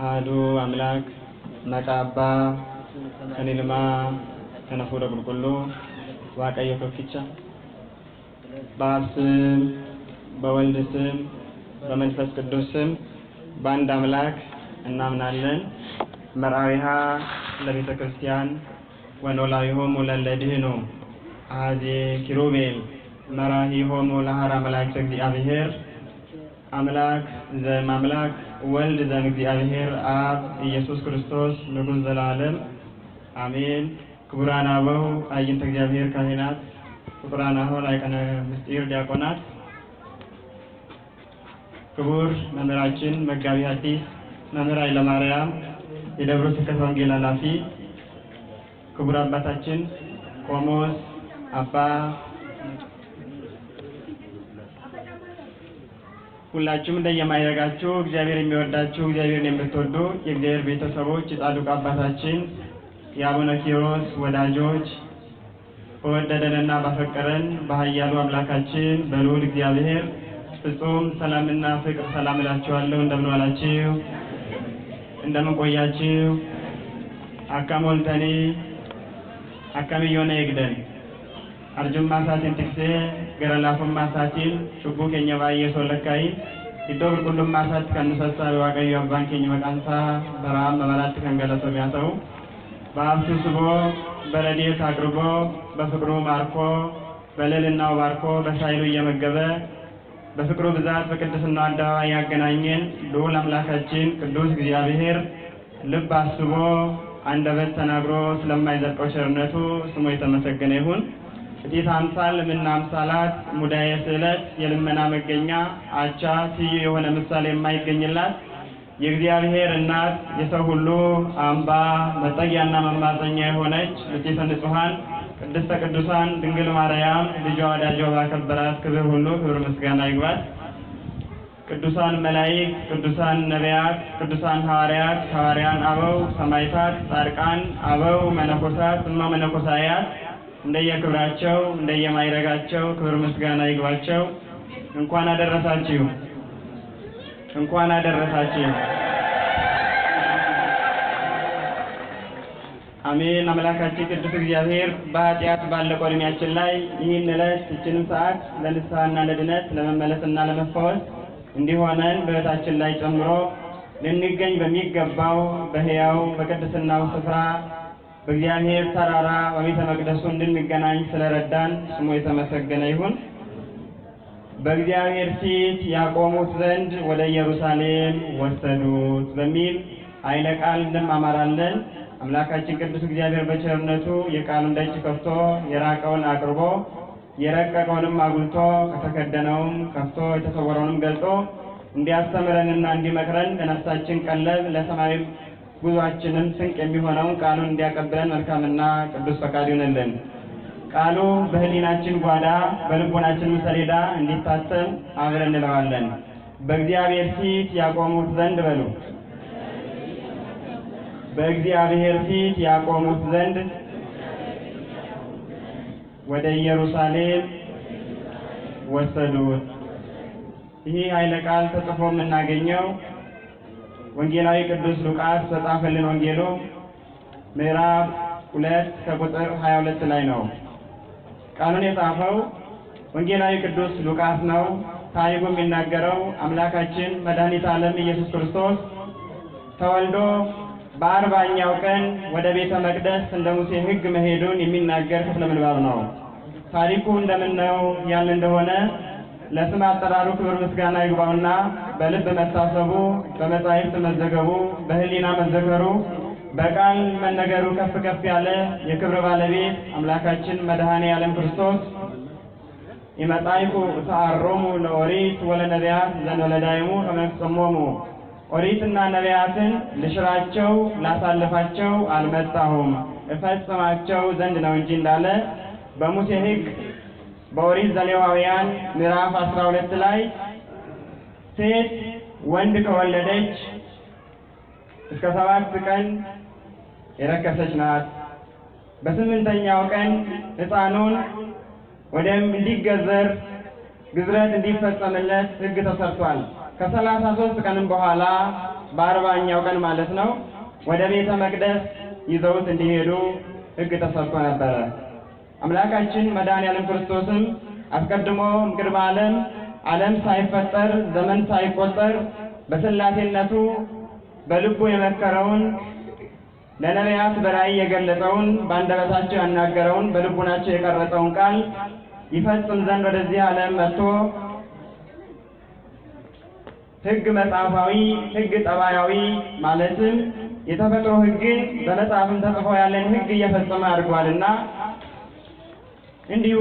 አሐዱ አምላክ መቃባ ከኒልማ ከነፉረ ቁልቁሉ ዋቀየ ከፍቻ በአብ ስም በወልድ ስም በመንፈስ ቅዱስ ስም በአንድ አምላክ እናምናለን። መርአዊሃ ለቤተ ክርስቲያን ወኖላዊሆሙ ለለድህኑ አሐዜ ኪሩቤል መራሂሆሙ ለሐራ መላእክተ እግዚአብሔር አምላክ ዘእማምላክ ወልድ ዘእግዚአብሔር አብ ኢየሱስ ክርስቶስ ንጉሥ ዘላለም አሜን። ክቡራን አበው አይንተ እግዚአብሔር ካህናት፣ ክቡራን አበው ላይቀነ ምስጢር ዲያቆናት፣ ክቡር መምህራችን መጋቢ ሐዲስ መምህር ኃይለማርያም የደብረ ስብከት ወንጌል ኃላፊ፣ ክቡር አባታችን ቆሞስ አባ ሁላችሁም እንደየማይረጋችሁ እግዚአብሔር የሚወዳችሁ እግዚአብሔርን የምትወዱ የእግዚአብሔር ቤተሰቦች የጻድቁ አባታችን የአቡነ ኪሮስ ወዳጆች በወደደንና ባፈቀረን በኃያሉ አምላካችን በልዑል እግዚአብሔር ፍጹም ሰላምና ፍቅር ሰላም እላችኋለሁ። እንደምን ዋላችሁ? እንደምን ቆያችሁ? አካሞልተኒ አካሚዮነ ይግደን አርጁማ ሳቲን ትክሴ ገረላፉማ ሳቲን ሹቡ ኬኛ ባየ ሶለካይ ኢዶር ቁሉማ ሳት ከንሰሳ ዋቀዩ አባን ኬኛ መቃንሳ በራም መመላት ከንገለሶ ቢያሰው በአብሱ ስቦ በረድኤት አቅርቦ በፍቅሩ ማርኮ በልዕልናው ባርኮ በሳይሉ እየመገበ በፍቅሩ ብዛት በቅድስናው አደባባይ ያገናኘን ልዑል አምላካችን ቅዱስ እግዚአብሔር ልብ አስቦ አንደበት ተናግሮ ስለማይዘልቀው ቸርነቱ ስሙ የተመሰገነ ይሁን። ጥቂት አምሳል ምና አምሳላት ሙዳየ ስዕለት የልመና መገኛ አቻ ትዩ የሆነ ምሳሌ የማይገኝላት የእግዚአብሔር እናት የሰው ሁሉ አምባ መጠጊያና መማፀኛ የሆነች ንጽሕተ ንጹሐን ቅድስተ ቅዱሳን ድንግል ማርያም ልጇ ወዳጇ ባከበራት ክብር ሁሉ ክብር ምስጋና ይግባት። ቅዱሳን መላእክት፣ ቅዱሳን ነቢያት፣ ቅዱሳን ሐዋርያት፣ ሐዋርያን አበው፣ ሰማዕታት፣ ጻድቃን አበው፣ መነኮሳት እና መነኮሳያት እንደየክብራቸው እንደየማይረጋቸው ክብር ምስጋና ይግባቸው። እንኳን አደረሳችሁ፣ እንኳን አደረሳችሁ። አሜን። አምላካችን ቅዱስ እግዚአብሔር በኃጢአት ባለቀው ዕድሜያችን ላይ ይህን ዕለት ይህችንም ሰዓት ለንስሐና ለድነት ለመመለስና ለመፈወስ እንዲሆነን በሕይወታችን ላይ ጨምሮ ልንገኝ በሚገባው በሕያው በቅድስናው ስፍራ በእግዚአብሔር ተራራ በቤተ መቅደሱ እንድንገናኝ ስለረዳን ስሙ የተመሰገነ ይሁን። በእግዚአብሔር ፊት ያቆሙት ዘንድ ወደ ኢየሩሳሌም ወሰዱት በሚል ኃይለ ቃል እንማማራለን። አምላካችን ቅዱስ እግዚአብሔር በቸርነቱ የቃሉን ደጅ ከፍቶ የራቀውን አቅርቦ የረቀቀውንም አጉልቶ ከተከደነውም ከፍቶ የተሰወረውንም ገልጦ እንዲያስተምረንና እንዲመክረን ለነፍሳችን ቀለብ ለሰማያዊ ጉዟችንም ስንቅ የሚሆነውን ቃሉን እንዲያቀብለን መልካምና ቅዱስ ፈቃድ ይሁንልን። ቃሉ በህሊናችን ጓዳ በልቦናችን ሰሌዳ እንዲታተም አብረን እንለዋለን። በእግዚአብሔር ፊት ያቆሙት ዘንድ በሉ። በእግዚአብሔር ፊት ያቆሙት ዘንድ ወደ ኢየሩሳሌም ወሰዱት። ይህ ኃይለ ቃል ተጽፎ የምናገኘው ወንጌላዊ ቅዱስ ሉቃስ በጻፈልን ወንጌሉ ምዕራፍ 2 ከቁጥር 22 ላይ ነው። ቃሉን የጻፈው ወንጌላዊ ቅዱስ ሉቃስ ነው። ታሪኩ የሚናገረው አምላካችን መድኃኒተ ዓለም ኢየሱስ ክርስቶስ ተወልዶ በ40ኛው ቀን ወደ ቤተ መቅደስ እንደ ሙሴ ሕግ መሄዱን የሚናገር ክፍለ ምንባብ ነው። ታሪኩ እንደምን ነው ያለ እንደሆነ ለስም አጠራሩ ክብር ምስጋና ይግባውና በልብ መታሰቡ በመጻሕፍት መዘገቡ በህሊና መዘከሩ በቃል መነገሩ ከፍ ከፍ ያለ የክብር ባለቤት አምላካችን መድኃኔ ዓለም ክርስቶስ ይመጣይኩ ተአሮሙ ለኦሪት ወለነቢያት ዘንወለዳይሙ ከመፍጸሞሙ ኦሪትና ነቢያትን ልሽራቸው ላሳልፋቸው አልመጣሁም እፈጽማቸው ዘንድ ነው እንጂ እንዳለ በሙሴ ሕግ በኦሪት ዘሌዋውያን ምዕራፍ 12 ላይ ሴት ወንድ ከወለደች እስከ 7 ቀን የረከሰች ናት። በ8ኛው ቀን ሕፃኑን ወደም እንዲገዘር ግዝረት እንዲፈጸምለት ሕግ ተሰርቷል። ከ33 ቀንም በኋላ በ40ኛው ቀን ማለት ነው ወደ ቤተ መቅደስ ይዘውት እንዲሄዱ ሕግ ተሰጥቶ ነበረ። አምላካችን መድኃኔዓለም ክርስቶስም አስቀድሞ ቅድመ ዓለም ሳይፈጠር ዘመን ሳይቆጠር በሥላሴነቱ በልቡ የመከረውን ለነቢያት በራእይ የገለጸውን በአንደበታቸው ያናገረውን በልቡናቸው የቀረጸውን ቃል ይፈጽም ዘንድ ወደዚህ ዓለም መጥቶ ሕግ መጽሐፋዊ፣ ሕግ ጠባያዊ ማለትም የተፈጥሮ ሕግን በመጽሐፍም ተጽፎ ያለን ሕግ እየፈጸመ አድርጓልና እንዲሁ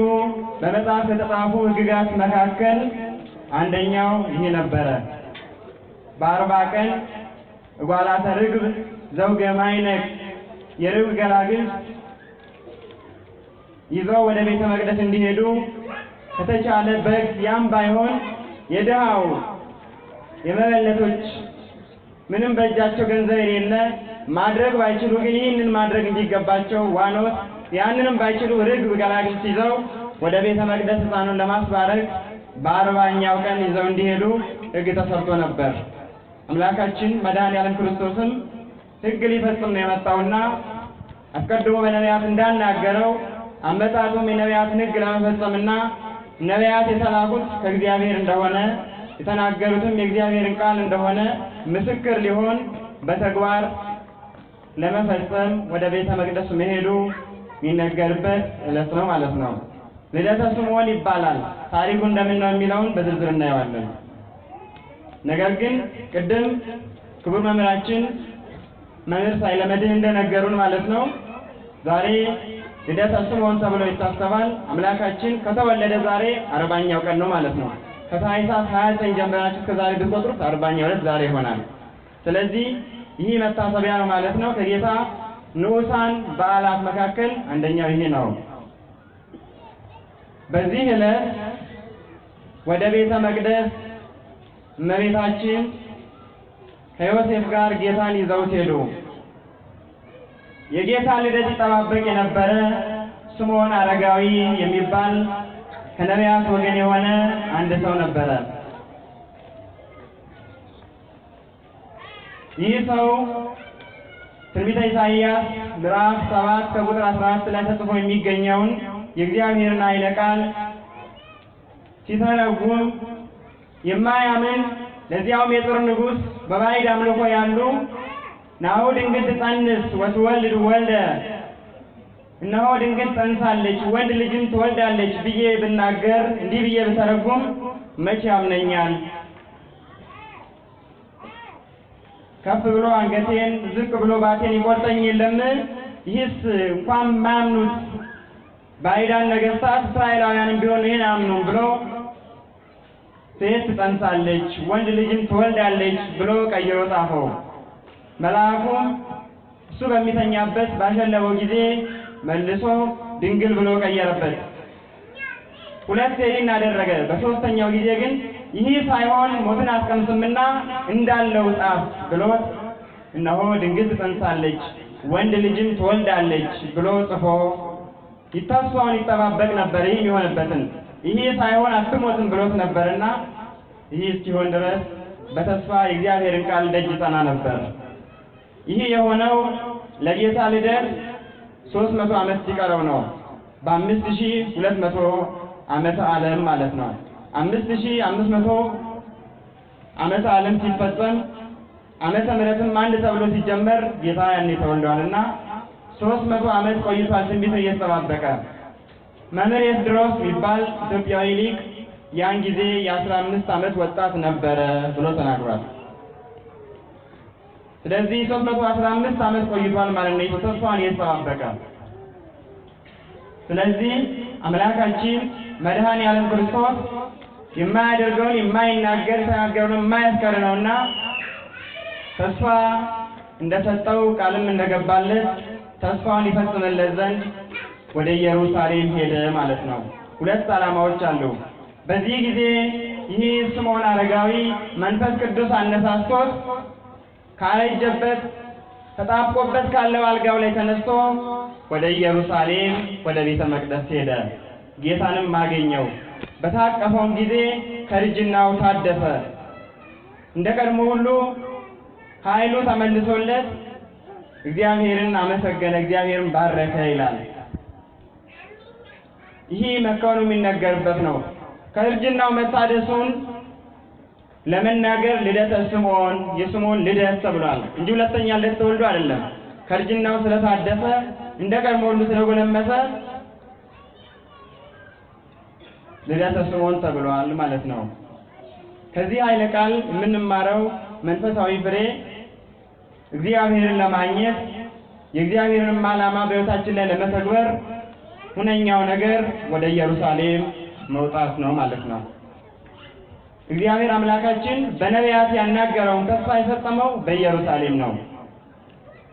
በመጽሐፍ ከተጻፉ ሕግጋት መካከል አንደኛው ይህ ነበረ። በ40 ቀን እጓላተ ርግብ ዘውገ ማይነቅ የርግብ ገላግል ይዘው ወደ ቤተ መቅደስ እንዲሄዱ ከተቻለ በግ ያም ባይሆን የድሃው የመበለቶች ምንም በእጃቸው ገንዘብ የሌለ ማድረግ ባይችሉ ግን ይህንን ማድረግ እንዲገባቸው ዋኖስ ያንንም ባይችሉ ርግብ ገላግል ይዘው ወደ ቤተ መቅደስ ሕፃኑን ለማስባረክ በ40ኛው ቀን ይዘው እንዲሄዱ ሕግ ተሰርቶ ነበር። አምላካችን መድኃኔዓለም ክርስቶስም ሕግ ሊፈጽም ነው የመጣውና አስቀድሞ በነቢያት እንዳናገረው አመጣጡም የነቢያትን ሕግ ለመፈጸምና ነቢያት የተላኩት ከእግዚአብሔር እንደሆነ የተናገሩትም የእግዚአብሔርን ቃል እንደሆነ ምስክር ሊሆን በተግባር ለመፈጸም ወደ ቤተ መቅደስ መሄዱ የሚነገርበት ዕለት ነው ማለት ነው። ልደተ ስምዖን ይባላል። ታሪኩ እንደምን ነው የሚለውን በዝርዝር እናየዋለን። ነገር ግን ቅድም ክቡር መምህራችን መምህር ሳይለመድህ እንደነገሩን ማለት ነው ዛሬ ልደተ ስምዖን ተብሎ ይታሰባል። አምላካችን ከተወለደ ዛሬ 40ኛው ቀን ነው ማለት ነው። ከታኅሳስ 29 ጀምራችሁ እስከ ዛሬ ብትቆጥሩት 40ኛው ዕለት ዛሬ ይሆናል። ስለዚህ ይህ መታሰቢያ ነው ማለት ነው። ከጌታ ንዑሳን በዓላት መካከል አንደኛው ይሄ ነው። በዚህ ዕለት ወደ ቤተ መቅደስ እመቤታችን ከዮሴፍ ጋር ጌታን ይዘውት ሄዱ። የጌታ ልደት ይጠባበቅ የነበረ ስምዖን አረጋዊ የሚባል ከነቢያት ወገን የሆነ አንድ ሰው ነበረ። ይህ ሰው ትንቢተ ኢሳይያስ ምዕራፍ 7 ከቁጥር 14 ላይ ተጽፎ የሚገኘውን የእግዚአብሔርን ኃይለ ቃል ሲተረጉም የማያምን ለዚያውም የጥር ንጉሥ በባዕድ አምልኮ ያሉ ናሁ ድንግል ትጸንስ ወትወልድ ወልደ እነሆ ድንግል ጸንሳለች ወንድ ልጅም ትወልዳለች ብዬ ብናገር እንዲህ ብዬ ብተረጉም መቼ ያምነኛል? ከፍ ብሎ አንገቴን ዝቅ ብሎ ባቴን ይቆርጠኝ የለም? ይህስ እንኳን ማያምኑት ባዕዳን ነገሥታት እስራኤላውያንም ቢሆኑ ይህን አያምኑም ብሎ ሴት ትጸንሳለች ወንድ ልጅም ትወልዳለች ብሎ ቀይሮ ጻፈው። መልአኩም እሱ በሚተኛበት ባሸለበው ጊዜ መልሶ ድንግል ብሎ ቀየረበት። ሁለት ሴሪን አደረገ። በሶስተኛው ጊዜ ግን ይህ ሳይሆን ሞትን አስቀምስምና እንዳለው ጻፍ ብሎት እነሆ ድንግል ትጸንሳለች ወንድ ልጅም ትወልዳለች ብሎ ጽፎ ይታሰውን ይጠባበቅ ነበር። ይህ የሚሆንበትን ይህ ሳይሆን አትሞትም ብሎት ነበርና ይህ እስኪሆን ድረስ በተስፋ የእግዚአብሔርን ቃል ደጅ ይጸና ነበር። ይህ የሆነው ለጌታ ልደት 300 ዓመት ሲቀረው ነው። በ5200 ዓመተ ዓለም ማለት ነው። 5500 ዓመተ ዓለም ሲፈጸም ዓመተ ምሕረትም አንድ ተብሎ ሲጀመር ጌታ ያኔ ተወልዷልና 300 ዓመት ቆይቷል ትንቢት እየተጠባበቀ። መምህር ኤስድሮስ የሚባል ኢትዮጵያዊ ሊቅ ያን ጊዜ የ15 ዓመት ወጣት ነበረ ብሎ ተናግሯል። ስለዚህ 315 ዓመት ቆይቷል ማለት ነው ተስፋን እየተጠባበቀ። ስለዚህ አምላካችን መድኃኔዓለም ክርስቶስ የማያደርገውን የማይናገር የተናገረውን የማያስቀር ነውና ተስፋ እንደሰጠው ቃልም እንደገባለት ተስፋውን ይፈጽምለት ዘንድ ወደ ኢየሩሳሌም ሄደ ማለት ነው። ሁለት ዓላማዎች አሉ። በዚህ ጊዜ ይህ ስምዖን አረጋዊ መንፈስ ቅዱስ አነሳስቶት ካረጀበት ተጣብቆበት ካለው አልጋው ላይ ተነስቶ ወደ ኢየሩሳሌም ወደ ቤተ መቅደስ ሄደ። ጌታንም አገኘው። በታቀፈውም ጊዜ ከርጅናው ታደሰ። እንደ ቀድሞ ሁሉ ኃይሉ ተመልሶለት እግዚአብሔርን አመሰገነ፣ እግዚአብሔርን ባረከ ይላል። ይህ መከኑ የሚነገርበት ነው። ከእርጅናው መታደሱን ለመናገር ልደተ ስምዖን የስምዖን ልደት ተብሏል እንጂ ሁለተኛ ልደት ተወልዶ አይደለም። ከእርጅናው ስለታደሰ እንደ ቀድሞ ሁሉ ስለጎለመሰ ልደተ ስምዖን ተብሏል ማለት ነው። ከዚህ ኃይለ ቃል የምንማረው መንፈሳዊ ፍሬ እግዚአብሔርን ለማግኘት የእግዚአብሔርን ዓላማ በሕይወታችን ላይ ለመተግበር ሁነኛው ነገር ወደ ኢየሩሳሌም መውጣት ነው ማለት ነው። እግዚአብሔር አምላካችን በነቢያት ያናገረውን ተስፋ የፈጸመው በኢየሩሳሌም ነው።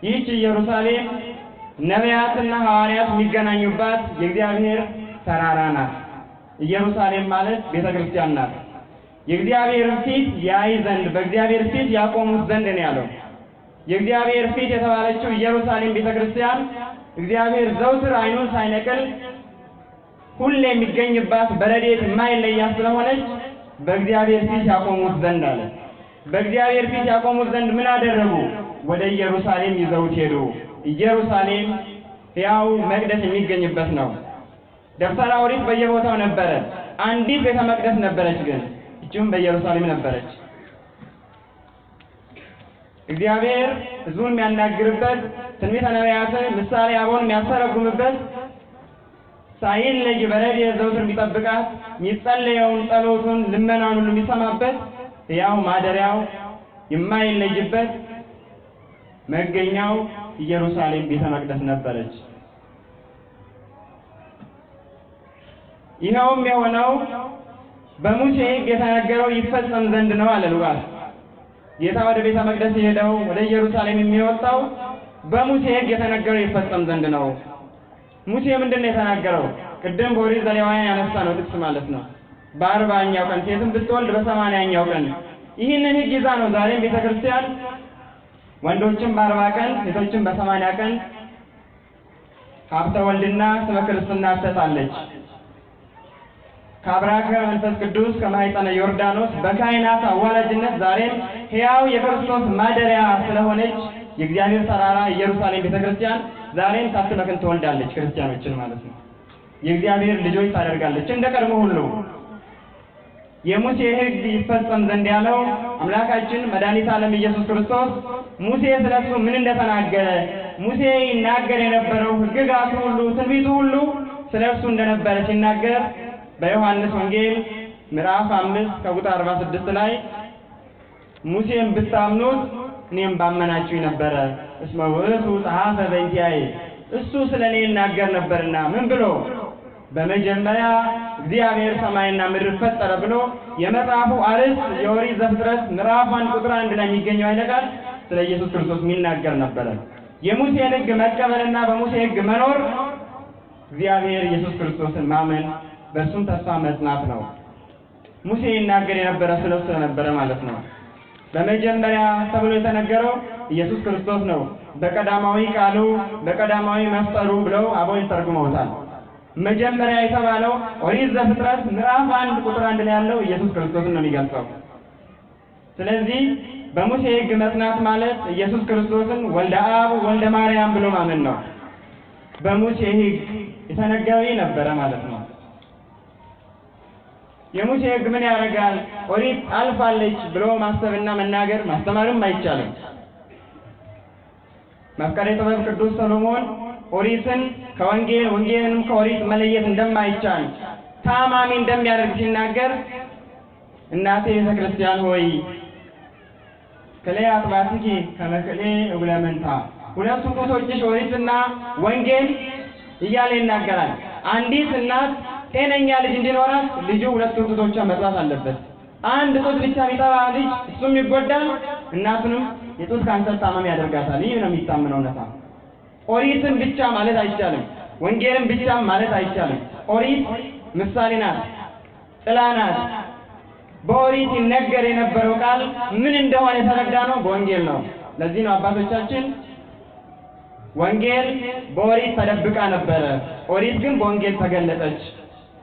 ይህች ኢየሩሳሌም ነቢያትና ሐዋርያት የሚገናኙባት የእግዚአብሔር ተራራ ናት። ኢየሩሳሌም ማለት ቤተክርስቲያን ናት። የእግዚአብሔር ፊት ያይ ዘንድ በእግዚአብሔር ፊት ያቆሙት ዘንድ ነው ያለው። የእግዚአብሔር ፊት የተባለችው ኢየሩሳሌም ቤተክርስቲያን እግዚአብሔር ዘውትር ዓይኑን ሳይነቅል ሁሌ የሚገኝባት በረድኤት የማይለያት ስለሆነች በእግዚአብሔር ፊት ያቆሙት ዘንድ አለ። በእግዚአብሔር ፊት ያቆሙት ዘንድ ምን አደረጉ? ወደ ኢየሩሳሌም ይዘውት ሄዱ። ኢየሩሳሌም ሕያው መቅደስ የሚገኝበት ነው። ደብተራ ኦሪት በየቦታው ነበረ። አንዲት ቤተ መቅደስ ነበረች፣ ግን እችም በኢየሩሳሌም ነበረች። እግዚአብሔር ሕዝቡን የሚያናግርበት ትንቢተ ነቢያትን ምሳሌ አበውን የሚያስተረጉምበት ሳይለይ በረድኤት ዘውትር የሚጠብቃት የሚጸለየውን ጸሎቱን ልመናውን ሁሉ የሚሰማበት ሕያው ማደሪያው የማይለይበት መገኛው ኢየሩሳሌም ቤተ መቅደስ ነበረች። ይኸውም የሆነው በሙሴ ሕግ የተነገረው ይፈጸም ዘንድ ነው አለ ሉቃስ። ጌታ ወደ ቤተ መቅደስ የሄደው ወደ ኢየሩሳሌም የሚወጣው በሙሴ ሕግ የተነገረው ይፈጸም ዘንድ ነው። ሙሴ ምንድን ነው የተናገረው? ቅድም በኦሪት ዘሌዋውያን ያነሳ ነው ጥቅስ ማለት ነው። በ40ኛው ቀን ሴትም ብትወልድ በ80ኛው ቀን ይህንን ሕግ ይዛ ነው ዛሬም ቤተክርስቲያን ወንዶችም በ40 ቀን ሴቶችም በ80 ቀን ሀብተ ወልድና ስመ ክርስትና ትሰጣለች። ከአብራከ መንፈስ ቅዱስ ከማኅፀነ ዮርዳኖስ በካህናት አዋላጅነት ዛሬም ሕያው የክርስቶስ ማደሪያ ስለሆነች የእግዚአብሔር ተራራ ኢየሩሳሌም ቤተክርስቲያን ዛሬም ሳትመክን ትወልዳለች፣ ክርስቲያኖችን ማለት ነው። የእግዚአብሔር ልጆች ታደርጋለች እንደ ቀድሞ ሁሉ። የሙሴ ሕግ ይፈጸም ዘንድ ያለው አምላካችን መድኃኒተ ዓለም ኢየሱስ ክርስቶስ ሙሴ ስለሱ ምን እንደተናገረ ሙሴ ይናገር የነበረው ሕግጋቱ ሁሉ ትንቢቱ ሁሉ ስለሱ እንደነበረ ሲናገር በዮሐንስ ወንጌል ምዕራፍ 5 ከቁጥር 46 ላይ ሙሴን ብታምኑት እኔም ባመናችሁ ነበረ እስመ ውእቱ ጸሐፈ በእንቲአየ እሱ ስለኔ ይናገር ነበርና ምን ብሎ በመጀመሪያ እግዚአብሔር ሰማይና ምድር ፈጠረ ብሎ የመጽሐፉ አርዕስት የኦሪት ዘፍጥረት ምዕራፍ 1 ቁጥር 1 ላይ የሚገኘው ኃይለ ቃል ስለ ኢየሱስ ክርስቶስ የሚናገር ነበረ። የሙሴን ሕግ መቀበልና በሙሴ ሕግ መኖር እግዚአብሔር ኢየሱስ ክርስቶስን ማመን በእርሱም ተስፋ መጽናት ነው። ሙሴ ይናገር የነበረ ስለሱ ነበረ ማለት ነው። በመጀመሪያ ተብሎ የተነገረው ኢየሱስ ክርስቶስ ነው። በቀዳማዊ ቃሉ በቀዳማዊ መፍጠሩ ብለው አበው ተርጉመውታል። መጀመሪያ የተባለው ኦሪት ዘፍጥረት ምዕራፍ 1 ቁጥር 1 ላይ ያለው ኢየሱስ ክርስቶስን ነው የሚገልጸው። ስለዚህ በሙሴ ሕግ መጽናት ማለት ኢየሱስ ክርስቶስን ወልደ አብ ወልደ ማርያም ብሎ ማመን ነው። በሙሴ ሕግ የተነገረው ነበረ ማለት ነው። የሙሴ ሕግ ምን ያደርጋል? ኦሪት አልፋለች ብሎ ማሰብና መናገር ማስተማርም አይቻልም። መፍቀሬ ጥበብ ቅዱስ ሰሎሞን ኦሪትን ከወንጌል ወንጌልንም ከኦሪት መለየት እንደማይቻል ታማሚ እንደሚያደርግ ሲናገር እናቴ ቤተክርስቲያን ሆይ ከላይ አጥባትኪ ከመከሌ እጉለመንታ ሁለቱ ጡቶችሽ ኦሪትና ወንጌል እያለ ይናገራል። አንዲት እናት ጤነኛ ልጅ እንዲኖራት ልጁ ሁለቱ ጡቶቿን መጥባት አለበት። አንድ ጡት ብቻ ቢጠባ ልጅ እሱም ይጎዳል፣ እናቱንም የጡት ካንሰር ታማሚ ያደርጋታል። ይህ ነው የሚታመነው ነታ። ኦሪትን ብቻ ማለት አይቻልም፣ ወንጌልን ብቻ ማለት አይቻልም። ኦሪት ምሳሌ ናት፣ ጥላ ናት። በኦሪት ይነገር የነበረው ቃል ምን እንደሆነ የተረዳነው በወንጌል ነው። ለዚህ ነው አባቶቻችን ወንጌል በኦሪት ተደብቃ ነበረ፣ ኦሪት ግን በወንጌል ተገለጠች።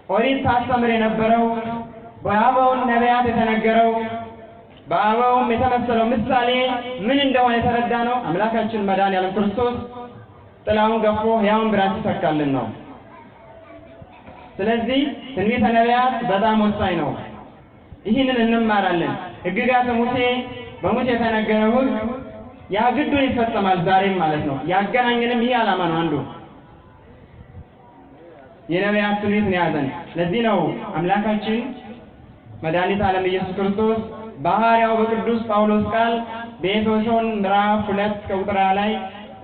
ኦሪት ታስተምር የነበረው በአበው ነቢያት የተነገረው በአበውም የተመሰለው ምሳሌ ምን እንደሆነ የተረዳ ነው። አምላካችን መድኃኔዓለም ክርስቶስ ጥላውን ገፎ ሕያውን ብርሃን ሲተካልን ነው። ስለዚህ ትንቢተ ነቢያት በጣም ወሳኝ ነው። ይህንን እንማራለን። ሕግጋተ ሙሴ በሙሴ የተነገረው ሕግ ያ ግዱን ይፈጸማል ዛሬም ማለት ነው። ያገናኘንም ይህ ዓላማ ነው። አንዱ የነቢያት ትንቢት ነው ያዘን። ለዚህ ነው አምላካችን መድኃኒተ ዓለም ኢየሱስ ክርስቶስ በሐዋርያው በቅዱስ ጳውሎስ ቃል በኤፌሶን ምዕራፍ 2 ቁጥር ላይ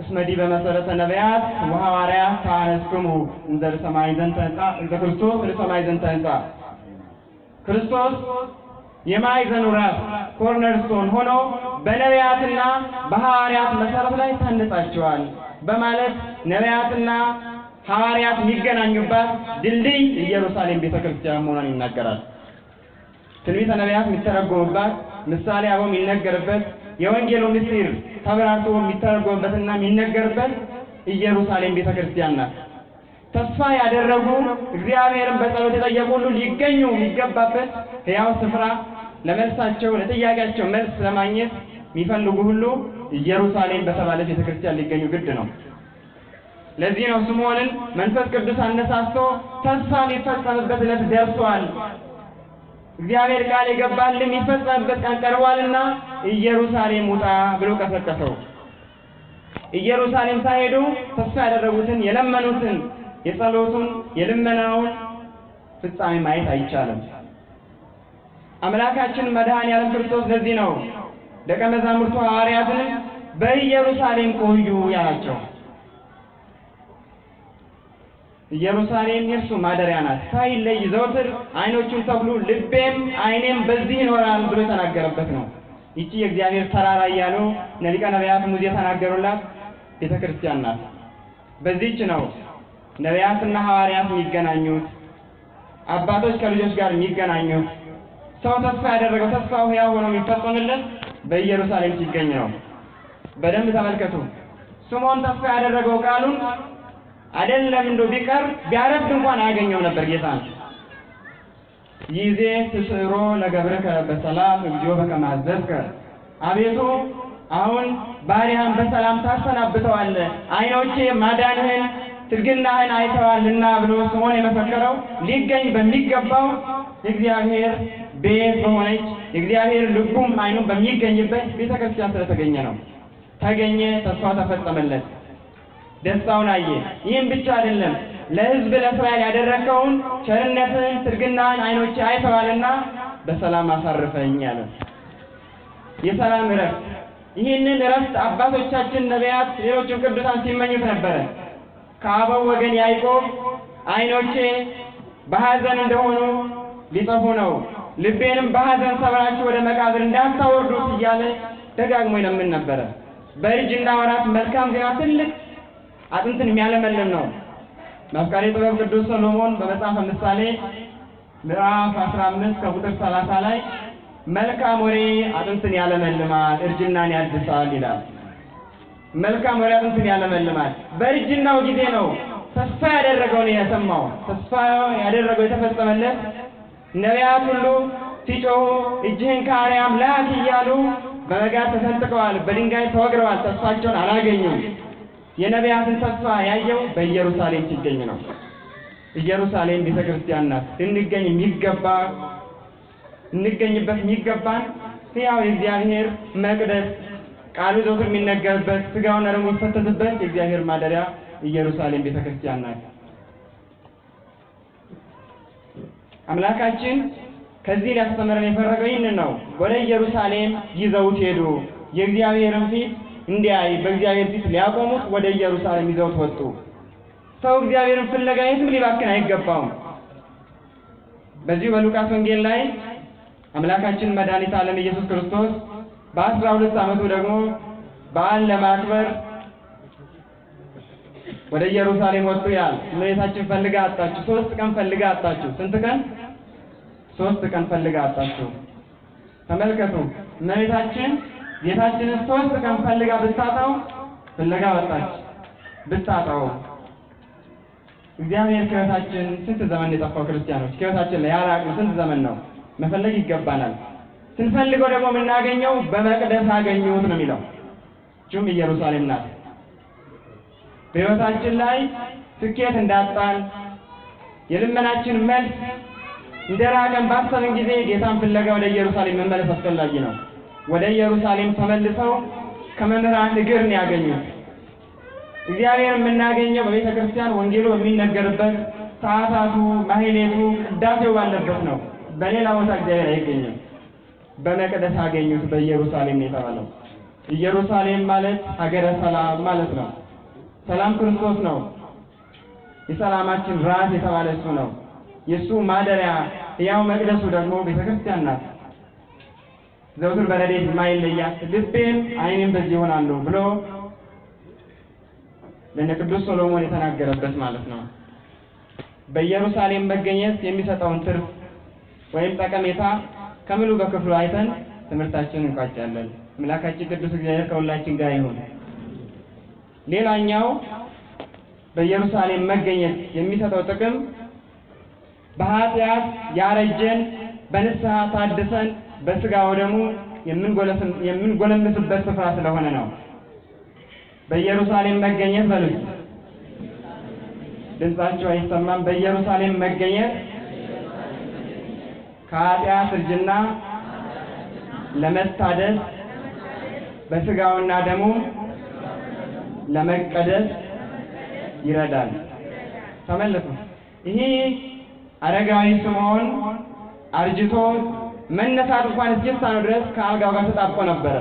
እስመ ዲበ መሰረተ ነቢያት ወሐዋርያት ታነስክሙ እንዘ ሰማይ ዘንተ ሕንጻ እንዘ ክርስቶስ ለሰማይ ዘንተ ሕንጻ ክርስቶስ የማዕዘኑ ራስ ኮርነርስቶን ሆኖ በነቢያትና በሐዋርያት መሰረት ላይ ታንጻቸዋል በማለት ነቢያትና ሐዋርያት የሚገናኙባት ድልድይ ኢየሩሳሌም ቤተክርስቲያን መሆኗን ይናገራል። ትንቢተ ነቢያት የሚተረጎሙባት፣ ምሳሌ አበው የሚነገርበት፣ የወንጌሉ ምስጢር ተብራርቶ የሚተረጎምበትና የሚነገርበት ኢየሩሳሌም ቤተክርስቲያን ናት። ተስፋ ያደረጉ እግዚአብሔርን በጸሎት የጠየቁ ሁሉ ሊገኙ የሚገባበት ሕያው ስፍራ፣ ለመልሳቸው ለጥያቄያቸው መልስ ለማግኘት የሚፈልጉ ሁሉ ኢየሩሳሌም በተባለች ቤተክርስቲያን ሊገኙ ግድ ነው። ለዚህ ነው ስምዖንን መንፈስ ቅዱስ አነሳስቶ ተስፋ የሚፈጸምበት ዕለት ደርሷል፣ እግዚአብሔር ቃል የገባልን የሚፈጸምበት ቀን ቀርቧልና ኢየሩሳሌም ውጣ ብሎ ቀሰቀሰው። ኢየሩሳሌም ሳይሄዱ ተስፋ ያደረጉትን የለመኑትን የጸሎቱን የልመናውን ፍጻሜ ማየት አይቻልም። አምላካችን መድኃኔዓለም ክርስቶስ ለዚህ ነው ደቀ መዛሙርቱ ሐዋርያትን በኢየሩሳሌም ቆዩ ያላቸው። ኢየሩሳሌም የእርሱ ማደሪያ ናት፣ ሳይለይ ዘወትር ዓይኖቹን ተክሉ ልቤም ዓይኔም በዚህ ይኖራል ብሎ የተናገረበት ነው። ይቺ የእግዚአብሔር ተራራ እያሉ ሊቀ ነቢያት ሙሴ የተናገሩላት ቤተክርስቲያን ናት። በዚህች ነው ነቢያትና ሐዋርያት የሚገናኙት፣ አባቶች ከልጆች ጋር የሚገናኙት። ሰው ተስፋ ያደረገው ተስፋው ሕያው ሆኖ የሚፈጸምለት በኢየሩሳሌም ሲገኝ ነው። በደንብ ተመልከቱ። ስምዖን ተስፋ ያደረገው ቃሉን አይደለም እንደው ቢቀር ቢያረፍድ እንኳን አያገኘው ነበር ጌታን። ይዜ ትስሮ ለገብርከ በሰላም እግዚኦ በከመ አዘዝከ፣ አቤቱ አሁን ባሪያህን በሰላም ታሰናብተዋለህ፣ ዓይኖቼ ማዳንህን ትርግናህን አይተዋልና ብሎ ስምዖን የመሰከረው ሊገኝ በሚገባው የእግዚአብሔር ቤት በሆነች የእግዚአብሔር ልቡም ዓይኑም በሚገኝበት ቤተክርስቲያን ስለተገኘ ነው። ተገኘ፣ ተስፋ ተፈጸመለት፣ ደስታውን አየ። ይህም ብቻ አይደለም፣ ለሕዝብ ለእስራኤል ያደረከውን ቸርነትን ትርግናህን ዓይኖቼ አይተዋልና በሰላም አሳርፈኝ አለ። የሰላም እረፍት። ይህንን እረፍት አባቶቻችን ነቢያት፣ ሌሎችም ቅዱሳን ሲመኙት ነበረ። ከአበው ወገን ያዕቆብ ዓይኖቼ በሐዘን እንደሆኑ ሊጠፉ ነው፣ ልቤንም በሐዘን ሰብራችሁ ወደ መቃብር እንዳታወርዱት እያለ ደጋግሞ ይለምን ነበረ። በእርጅና ወራት መልካም ዜና ትልቅ አጥንትን የሚያለመልም ነው። መፍቀሬ ጥበብ ቅዱስ ሰሎሞን በመጽሐፈ ምሳሌ ምዕራፍ 15 ከቁጥር 30 ላይ መልካም ወሬ አጥንትን ያለመልማል፣ እርጅናን ያድሳል ይላል። መልካም ወሬ አጥንትን ያለመልማል። በእርጅናው ጊዜ ነው ተስፋ ያደረገው ነው የሰማው። ተስፋ ያደረገው የተፈጸመለት ነቢያት ሁሉ ሲጮሁ እጅህን ከአርያም ላክ እያሉ በመጋዝ ተሰንጥቀዋል፣ በድንጋይ ተወግረዋል፣ ተስፋቸውን አላገኙም። የነቢያትን ተስፋ ያየው በኢየሩሳሌም ሲገኝ ነው። ኢየሩሳሌም ቤተክርስቲያን ናት። እንገኝበት የሚገባን ሕያው የእግዚአብሔር መቅደስ፣ ቃሉ ዘወትር የሚነገርበት፣ ሥጋውና ደሙ የሚፈተትበት የእግዚአብሔር ማደሪያ ኢየሩሳሌም ቤተክርስቲያን ናት። አምላካችን ከዚህ ሊያስተምረን የፈረገው ይህንን ነው። ወደ ኢየሩሳሌም ይዘውት ሄዱ። የእግዚአብሔርን ፊት እንዲያይ በእግዚአብሔር ፊት ሊያቆሙት ወደ ኢየሩሳሌም ይዘውት ወጡ። ሰው እግዚአብሔርን ፍለጋ የትም ሊባክን አይገባውም። በዚህ በሉቃስ ወንጌል ላይ አምላካችን መድኃኒተ ዓለም ኢየሱስ ክርስቶስ በ12 ዓመቱ ደግሞ በዓል ለማክበር ወደ ኢየሩሳሌም ወጡ ይላል። እመቤታችን ፈልጋ አጣችሁ። 3 ቀን ፈልጋ አጣችሁ። ስንት ቀን? 3 ቀን ፈልጋ አጣችሁ። ተመልከቱ። እመቤታችን ጌታችንን 3 ቀን ፈልጋ ብታጣው ፍለጋ ወጣች። ብታጣው እግዚአብሔር ከሕይወታችን ስንት ዘመን የጠፋው ክርስቲያኖች ከሕይወታችን ላይ ያራቅነው ስንት ዘመን ነው? መፈለግ ይገባናል። ስንፈልገው ደግሞ የምናገኘው በመቅደስ አገኙት ነው የሚለው። ጁም ኢየሩሳሌም ናት። በሕይወታችን ላይ ስኬት እንዳጣን የልመናችን መልስ እንደራቀን ባሰብን ጊዜ ጌታን ፍለጋ ወደ ኢየሩሳሌም መመለስ አስፈላጊ ነው። ወደ ኢየሩሳሌም ተመልሰው ከመምህራን እግር ነው ያገኙት። እግዚአብሔር የምናገኘው በቤተ ክርስቲያን ወንጌሉ የሚነገርበት ሰዓታቱ፣ ማህሌቱ፣ ቅዳሴው ባለበት ነው። በሌላ ቦታ እግዚአብሔር አይገኝም። በመቅደስ አገኙት በኢየሩሳሌም ነው የተባለው። ኢየሩሳሌም ማለት ሀገረ ሰላም ማለት ነው። ሰላም ክርስቶስ ነው። የሰላማችን ራስ የተባለ እሱ ነው። የእሱ ማደሪያ ያው መቅደሱ ደግሞ ቤተ ክርስቲያን ናት። ዘውትር በረድኤት የማይለያት ልቤም ዓይኔም በዚህ ይሆናሉ ብሎ ለቅዱስ ሶሎሞን የተናገረበት ማለት ነው። በኢየሩሳሌም መገኘት የሚሰጠውን ትርፍ ወይም ጠቀሜታ ከምሉ በክፍሉ አይተን ትምህርታችንን እንቋጫለን። አምላካችን ቅዱስ እግዚአብሔር ከሁላችን ጋር ይሁን። ሌላኛው በኢየሩሳሌም መገኘት የሚሰጠው ጥቅም በኃጢአት ያረጀን በንስሐ ታድሰን በስጋው ደግሞ የምንጎለምስበት ስፍራ ስለሆነ ነው። በኢየሩሳሌም መገኘት በሉት። ድምጻችሁ አይሰማም። በኢየሩሳሌም መገኘት ከኃጢአት እርጅና ለመታደስ በስጋውና ደሙ ለመቀደስ ይረዳል። ተመለሱ። ይሄ አረጋዊ ስምዖን አርጅቶ መነሳት እንኳን እስኪሳነው ድረስ ከአልጋው ጋር ተጣብቆ ነበረ።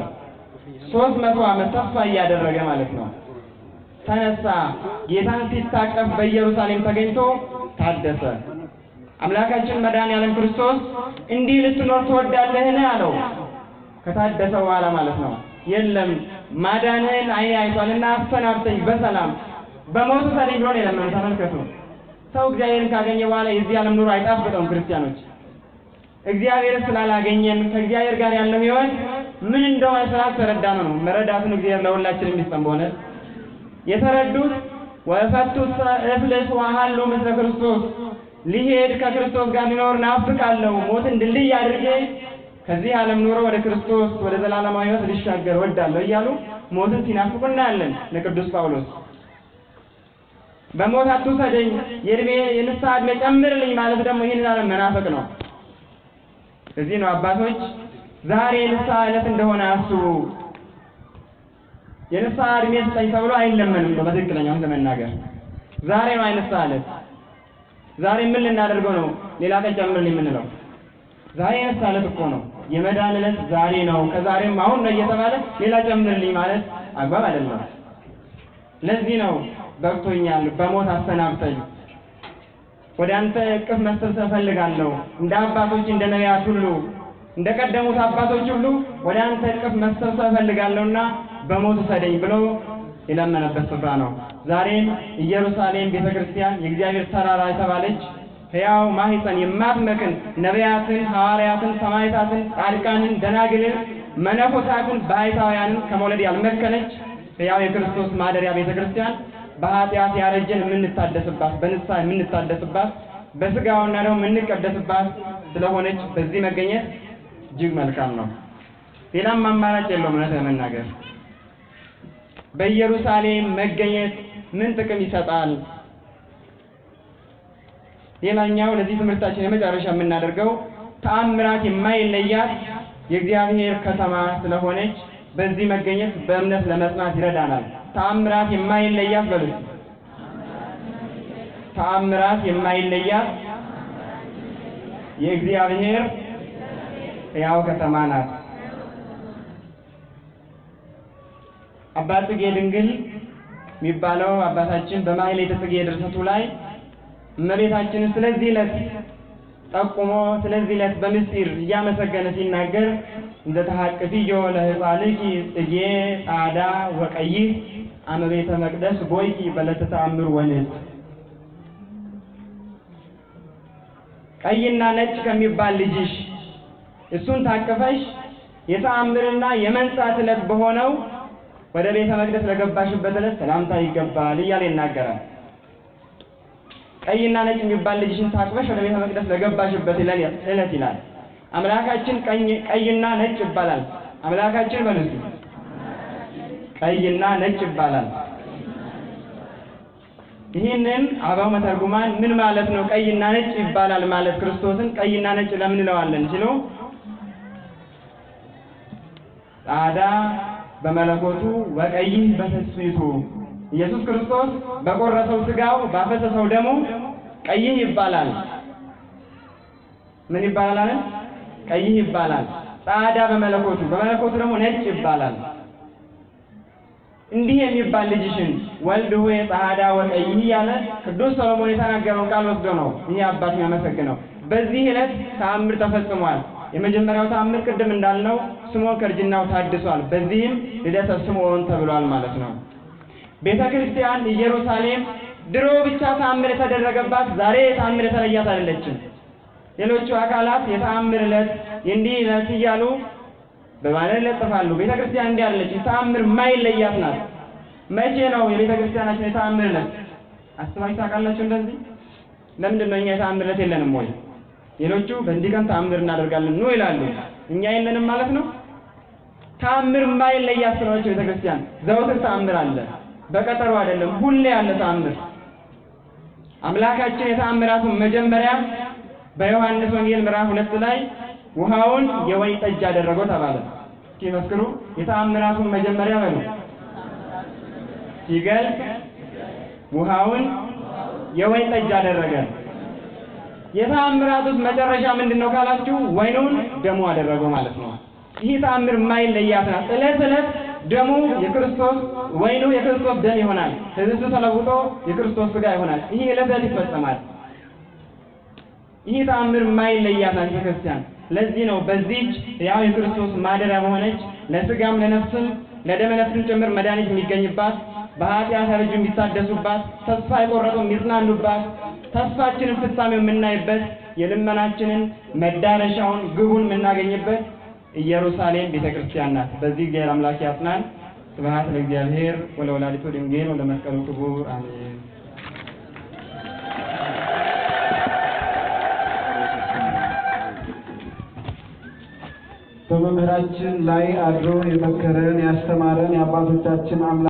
300 ዓመት ተስፋ እያደረገ ማለት ነው። ተነሳ። ጌታን ሲታቀፍ በኢየሩሳሌም ተገኝቶ ታደሰ። አምላካችን መድኃኔዓለም ክርስቶስ እንዲህ ልትኖር ትወዳለህን አለው። ከታደሰ በኋላ ማለት ነው። የለም ማዳንህን ዓይኔ አይቷልና አሰናብተኝ በሰላም በሞቱ ሰደኝ ብሎ ነው የለመነው። ተመልከቱ። ሰው እግዚአብሔርን ካገኘ በኋላ የዚህ ዓለም ኑሮ አይጣፍጠውም። ክርስቲያኖች እግዚአብሔር ስላላገኘን ከእግዚአብሔር ጋር ያለው ሕይወት ምን እንደሆነ ስላልተረዳነው ነው። መረዳቱን እግዚአብሔር ለሁላችንም ይስጠን። በእውነት የተረዱት ወፈቱ እፍልስ ወሀሉ ምስለ ክርስቶስ ሊሄድ ከክርስቶስ ጋር ሊኖር ናፍቃለሁ፣ ሞትን ድልድይ አድርጌ ከዚህ ዓለም ኑሮ ወደ ክርስቶስ ወደ ዘላለማዊ ሕይወት ሊሻገር ወዳለሁ እያሉ ሞትን ሲናፍቁ እናያለን። ለቅዱስ ጳውሎስ በሞት አትውሰደኝ የንስሐ ዕድሜ ጨምርልኝ ማለት ደግሞ ይህንን ዓለም መናፈቅ ነው። እዚህ ነው አባቶች ዛሬ የንስሐ ዕለት እንደሆነ አስቡ። የንስሐ ዕድሜ ስጠኝ ተብሎ አይለመንም። በትክክለኛው ለመናገር ዛሬ ነው የንስሐ ዕለት። ዛሬ ምን ልናደርገው ነው ሌላ ቀን ጨምርልኝ የምንለው? ዛሬ የንስሐ ዕለት እኮ ነው። የመዳን ዕለት ዛሬ ነው። ከዛሬም አሁን ነው እየተባለ ሌላ ጨምርልኝ ማለት አግባብ አይደለም። ለዚህ ነው በቅቶኛል፣ በሞት አሰናብተኝ፣ ወደ አንተ እቅፍ መሰብሰብ እፈልጋለሁ፣ እንደ አባቶች እንደ ነቢያት ሁሉ እንደ ቀደሙት አባቶች ሁሉ ወደ አንተ እቅፍ መሰብሰብ እፈልጋለሁና በሞት ውሰደኝ ብሎ የለመነበት ስፍራ ነው። ዛሬም ኢየሩሳሌም ቤተክርስቲያን የእግዚአብሔር ተራራ የተባለች ሕያው ማኅፀን የማትመክን ነቢያትን፣ ሐዋርያትን፣ ሰማዕታትን፣ ጻድቃንን፣ ደናግልን፣ መነኮሳትን፣ ባሕታውያንን ከመውለድ ያልመከነች ሕያው የክርስቶስ ማደሪያ ቤተክርስቲያን በኃጢአት ያረጀን የምንታደስባት በንስሐ የምንታደስባት በስጋውና ደግሞ የምንቀደስባት ስለሆነች በዚህ መገኘት እጅግ መልካም ነው። ሌላም አማራጭ የለውም። እውነት ለመናገር በኢየሩሳሌም መገኘት ምን ጥቅም ይሰጣል? ሌላኛው ለዚህ ትምህርታችን የመጨረሻ የምናደርገው ተአምራት የማይለያት የእግዚአብሔር ከተማ ስለሆነች በዚህ መገኘት በእምነት ለመጽናት ይረዳናል። ተአምራት የማይለያት በሉት። ተአምራት የማይለያት የእግዚአብሔር ሕያው ከተማ ናት። አባ ጽጌ ድንግል የሚባለው አባታችን በማኅሌተ ጽጌ ድርሰቱ ላይ እመቤታችንን ስለዚህ ዕለት ጠቁሞ ስለዚህ ዕለት በምስጢር እያመሰገነ ሲናገር እንደ ተሐቅፊዮ ለሕፃንኪ ጽጌ ጻዕዳ ወቀይሕ አመ ቤተ መቅደስ ቦይኪ በዕለተ ተአምር ወንስ። ቀይና ነጭ ከሚባል ልጅሽ እሱን ታቅፈሽ የተአምርና የመንጻት ዕለት በሆነው ወደ ቤተ መቅደስ ለገባሽበት ዕለት ሰላምታ ይገባል እያለ ይናገራል። ቀይና ነጭ የሚባል ልጅሽን ታቅፈሽ ወደ ቤተ መቅደስ ለገባሽበት ዕለት ይላል። አምላካችን ቀይና ነጭ ይባላል። አምላካችን በልሱ ቀይና ነጭ ይባላል። ይህንን አበው መተርጉማን ምን ማለት ነው ቀይና ነጭ ይባላል ማለት ክርስቶስን ቀይና ነጭ ለምን እንለዋለን ሲሉ ጻዳ በመለኮቱ ወቀይህ በትስብእቱ ኢየሱስ ክርስቶስ በቆረሰው ስጋው ባፈሰሰው ደሙ ቀይህ ይባላል። ምን ይባላል? ቀይህ ይባላል። ጻዳ በመለኮቱ ደግሞ ነጭ ይባላል። እንዲህ የሚባል ልጅሽን ወልድ ሆይ ጻዳ ወቀይህ ያለ ቅዱስ ሰሎሞን የተናገረው ቃል ወስዶ ነው ይህ አባት የሚያመሰግነው። በዚህ ዕለት ተአምር ተፈጽሟል። የመጀመሪያው ተአምር ቅድም እንዳልነው ስምዖን ከእርጅናው ታድሷል። በዚህም ልደተ ስምዖን ተብሏል ማለት ነው። ቤተ ክርስቲያን ኢየሩሳሌም ድሮ ብቻ ተአምር የተደረገባት ዛሬ ተአምር የተለያት አይደለችም። ሌሎቹ አካላት የተአምር ዕለት እንዲህ ዕለት እያሉ በባነር ይለጥፋሉ። ቤተ ክርስቲያን እንዲህ አይደለች፣ ተአምር ማይለያት ናት። መቼ ነው የቤተ ክርስቲያናችን የተአምር ዕለት? አስባችሁ ታውቃላችሁ? እንደዚህ ለምንድን ነው እኛ የተአምር ዕለት የለንም ወይ? ሌሎቹ በዚህ ቀን ተአምር እናደርጋለን ነው ይላሉ። እኛ የለንም ማለት ነው። ተአምር ማይለያት ስለሆነች ቤተ ክርስቲያን ዘወትር ተአምር አለ። በቀጠሮ አይደለም፣ ሁሌ ያለ ተአምር። አምላካችን የተአምራቱን መጀመሪያ በዮሐንስ ወንጌል ምዕራፍ 2 ላይ ውሃውን የወይን ጠጅ አደረገው ተባለ። ሲመስክሩ የተአምራቱን መጀመሪያ በሉ ሲገልጽ ውሃውን የወይን ጠጅ አደረገ። የተአምራቱስ መጨረሻ ምንድነው ካላችሁ ወይኑን ደሙ አደረገው ማለት ነው። ይህ ተአምር ማይለያት ናት። ዕለት ዕለት ደሙ የክርስቶስ ወይኑ የክርስቶስ ደም ይሆናል። ህብስቱ ተለውጦ የክርስቶስ ሥጋ ይሆናል። ይህ ዕለት ዕለት ይፈጸማል። ይህ ተአምር ማይለያት ናት ቤተክርስቲያን። ለዚህ ነው በዚህች ያው የክርስቶስ ማደሪያ በሆነች ለሥጋም ለነፍስም ለደመ ነፍስም ጭምር መድኃኒት የሚገኝባት በኃጢአት ያረጁ የሚታደሱባት ተስፋ የቆረጡ የሚጽናኑባት ተስፋችንን ፍጻሜው የምናይበት የልመናችንን መዳረሻውን ግቡን የምናገኝበት ኢየሩሳሌም ቤተክርስቲያን ናት። በዚህ እግዚአብሔር አምላክ ያጽናን። ስብሐት ለእግዚአብሔር ወለወላዲቱ ድንግል ወለመስቀሉ ክቡር አሜን። በመምህራችን ላይ አድሮ የመከረን ያስተማረን የአባቶቻችን አምላክ